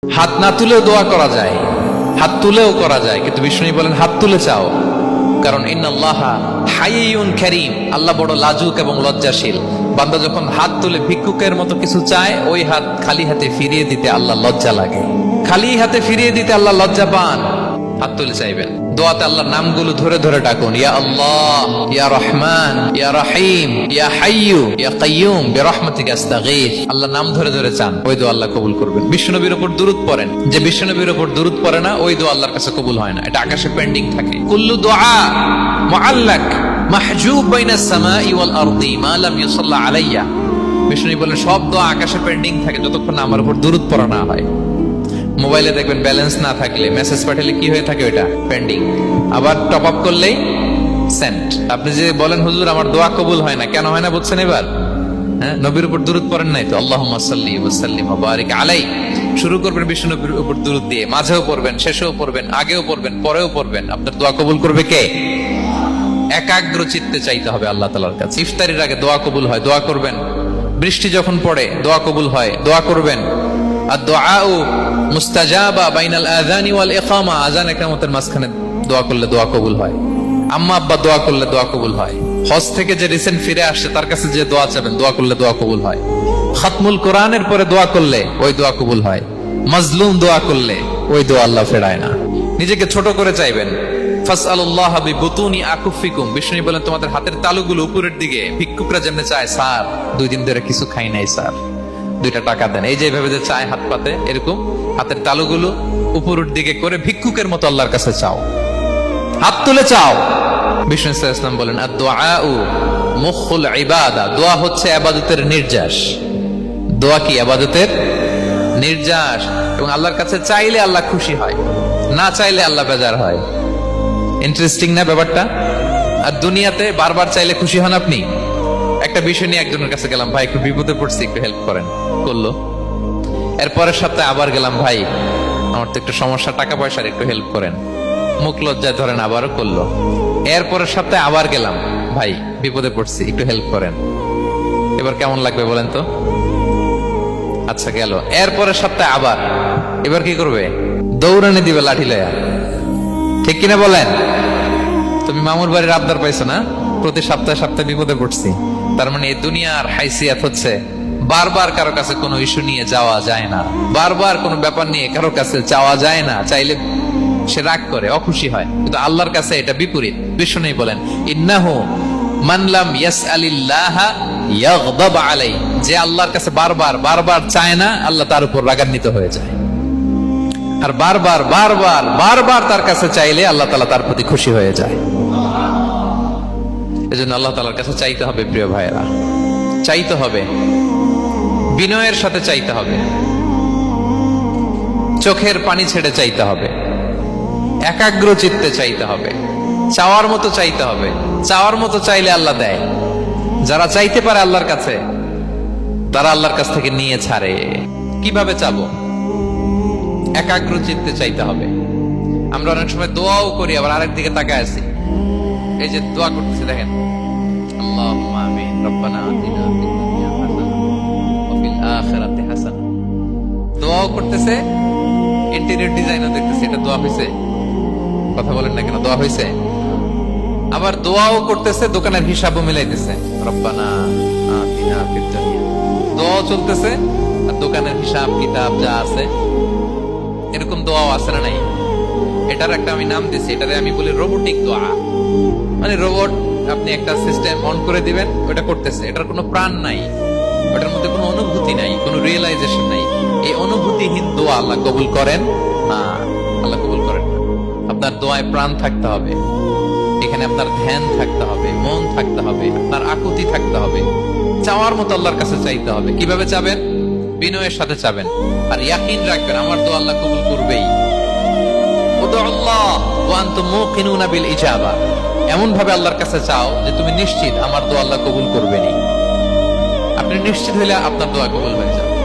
হাত না তুলেও দোয়া করা যায়, হাত তুলেও করা যায়, কিন্তু বিষ্ণু বলেন হাত তুলে চাও, কারণ ইন্নাল্লাহা হাইয়ুন কারীম, আল্লাহ বড় লাজুক এবং লজ্জাশীল। বান্দা যখন হাত তুলে ভিক্ষুকের মতো কিছু চায়, ওই হাত খালি হাতে ফিরিয়ে দিতে আল্লাহ লজ্জা লাগে, খালি হাতে ফিরিয়ে দিতে আল্লাহ লজ্জা পান। হাত তুলে চাইবেন, দোয়াতে আল্লাহর নামগুলো ধরে ধরে ডাকুন, ইয়া আল্লাহ, ইয়া রহমান, ইয়া রহিম, ইয়া হাইয়ু, ইয়া কাইয়ুম বিরহমাতিকা আস্তাগীথ। আল্লাহর নাম ধরে ধরে চান, ওই দোয়া আল্লাহ কবুল করবেন। বিশ্বনবীর উপর দুরূদ পড়েন, যে বিশ্বনবীর উপর দুরূদ পড়ে না, ওই দোয়া আল্লাহর কাছে কবুল হয় না, এটা আকাশে পেন্ডিং থাকে। কুল্লু দুআ মুআল্লাক মাহজুব বাইনাস সামাই ওয়াল আরদি মা লাম ইউসাল্লা আলাইয়া। বিষ্ণু বলেন সব দোয়া আকাশে পেন্ডিং থাকে যতক্ষণ না আমার উপর দুরূদ পড়া না হয়। মোবাইলে দেখবেন ব্যালেন্স না থাকলে মেসেজ পাঠালে কি হয়ে থাকে, ওটা পেন্ডিং, আবার টপ আপ করলেই সেন্ট। আপনি যে বলেন হুজুর আমার দোয়া কবুল হয় না, কেন হয় না বুঝছেন এবার? হ্যাঁ, নবীর উপর দুরূদ পড়েন নাই তো। আল্লাহুম্মা সাল্লি ওয়া সাল্লিম ওয়া বারিক আলাই, শুরু করবেন বিষ্ণু নবীর উপর দুরূদ দিয়ে, মাঝেও পড়বেন, শেষেও পড়বেন, আগেও পড়বেন, পরেও পড়বেন। আপনার দোয়া কবুল করবে কে? একাগ্র চিত্তে চাইতে হবে আল্লাহ তাআলার কাছে। ইফতারির আগে দোয়া কবুল হয়, দোয়া করবেন। বৃষ্টি যখন পড়ে দোয়া কবুল হয়, দোয়া করবেন। আর দুআউ মুস্তাজাবা বাইনাল আযানি ওয়াল ইকামা, আযান ইকামতের মাঝখানে দোয়া করলে দোয়া কবুল হয়। আম্মা আব্বা দোয়া করলে দোয়া কবুল হয়। হজ থেকে যে রিসেন্ট ফিরে আসছে তার কাছে যে দোয়া চাবেন, দোয়া করলে দোয়া কবুল হয়। খাতমুল কোরআনের পরে দোয়া করলে ওই দোয়া কবুল হয়। মাজলুম দোয়া করলে ওই দোয়া আল্লাহ ফেরায় না। নিজেকে ছোট করে চাইবেন। ফাসআলুল্লাহ বিবুতুনি আকুফিকুম, বিষ্ণু বলেন তোমাদের হাতের তালুগুলো উপরের দিকে, ভিক্ষুকরা যেমনে চায়, স্যার 2 দিন ধরে কিছু খাই নাই স্যার, 2টা টাকা দেন, এই যে এইভাবে যে চায় হাত পাতে, এরকম হাতের তালুগুলো উপরের দিকে করে ভিক্ষুকের মতো আল্লাহর কাছে চাও, হাত তুলে চাও। বিষ্ণু সাল্লাল্লাহু আলাইহি ওয়াসাল্লাম বলেন আদ-দুআউ মুখুল ইবাদা, দোয়া হচ্ছে ইবাদতের নির্যাস। দোয়া কি? ইবাদতের নির্যাস। এবং আল্লাহর কাছে চাইলে আল্লাহ খুশি হয়, না চাইলে আল্লাহ বেজার হয়। ইন্টারেস্টিং না ব্যাপারটা? আর দুনিয়াতে বারবার চাইলে খুশি হন আপনি? একটা বিষয় নিয়ে একজনের কাছে গেলাম, ভাই একটু বিপদে পড়ছি, একটু হেল্প করেন, করলো। এর পরের সপ্তাহে আবার গেলাম, ভাই আমার তো একটু সমস্যা, টাকা পয়সার, একটু হেল্প করেন, মুখ লজ্জায় ধরেন, আবারও করলো। এর পরের সপ্তাহে আবার গেলাম, ভাই বিপদে পড়ছি, একটু হেল্প করেন। এবার কেমন লাগবে বলেন তো? আচ্ছা গেল। এর পরের সপ্তাহে আবার, এবার কি করবে? দৌড়ানি দিবে লাঠি লয়া, ঠিক কিনা বলেন? তুমি মামুর বাড়ির আবদার পাইছো না, প্রতি সপ্তাহে সপ্তাহে বিপদে পড়ছি। তার মানে এই দুনিয়ার হাইসিয়াত হচ্ছে বারবার কারো কাছে কোনো ইস্যু নিয়ে যাওয়া যায় না, বারবার কোনো ব্যাপার নিয়ে কারো কাছে চাওয়া যায় না। চাইলে সে রাগ করে, অখুশি হয়, কিন্তু আল্লাহর কাছে এটা বিপরীত। বিষ্ণু বলেন ইন্নাহু মান লাম ইয়াসআলিল্লাহা ইয়াগদাব আলাই, যে আল্লাহর কাছে বারবার বারবার চায় না, আল্লাহ তার উপর রাগান্বিত হয়ে যায়। আর বারবার বারবার বারবার তার কাছে চাইলে আল্লাহ তাআলা তার প্রতি খুশি হয়ে যায়। এজন্য আল্লাহ তাআলার কাছে চাইতে হবে প্রিয় ভাইয়েরা, চাইতে হবে, বিনয়ের সাথে চাইতে হবে, চোখের পানি ছেড়ে চাইতে হবে, একাগ্র চিত্তে চাইতে হবে, চাওয়ার মতো চাইতে হবে। চাওয়ার মতো চাইলে আল্লাহ দেয়। যারা চাইতে পারে আল্লাহর কাছে, তারা আল্লাহর কাছ থেকে নিয়ে ছাড়ে। কিভাবে চাবো? একাগ্র চিত্তে চাইতে হবে। আমরা অনেক সময় দোয়াও করি, আবার আরেক দিকে তাকায় আছি। এই যে দোয়া করতেছি, দেখেন আল্লাহুম্মা আমিন, রব্বানা আতিনা ফিদ দুনিয়া হাসানাহ ওয়া ফিল আখিরাতি হাসানাহ। দোয়াও করতেছে, ইন্টেরিয়র ডিজাইনও দেখতেছে, এটা দোয়া হইছে? কথা বলেন না কেন? দোয়া হইছে? আবার দোয়াও করতেছে, দোকানের হিসাবও মিলাইতেছে, রব্বানা আতিনা ফিদ দুনিয়া। দোয়াও চলতেছে আর দোকানের হিসাব কিতাব যা আছে, এরকম দোয়াও আছে না নাই? এটার একটা আমি নাম দিছি, এটারে আমি বলি রোবোটিক দোয়া। মানে রোবট, আপনি একটা সিস্টেম অন করে দিবেন, ওটা করতেছে, এটার কোনো প্রাণ নাই, ওটার মধ্যে কোনো অনুভূতি নাই, কোনো রিয়েলাইজেশন নাই। এই অনুভূতিহীন দোয়া আল্লাহ কবুল করেন না, আল্লাহ কবুল করেন না। আপনার দোয়ায় প্রাণ থাকতে হবে, এখানে আপনার ধ্যান থাকতে হবে, মন থাকতে হবে, আপনার আকুতি থাকতে হবে, চাওয়ার মতো আল্লাহর কাছে চাইতে হবে। কিভাবে চাবেন? বিনয়ের সাথে চাবেন, আর ইয়াকিন রাখবেন আমার দোয়া আল্লাহ কবুল করবেই। উদুল্লাহ ওয়া আনতুম মুকিনুনা বিল ইজাবা, এমন ভাবে আল্লাহর কাছে চাও যে তুমি নিশ্চিত আমার দোয়া আল্লাহ কবুল করবেনই। আপনি নিশ্চিত হলে আপনার দোয়া কবুল হয়ে যাবে।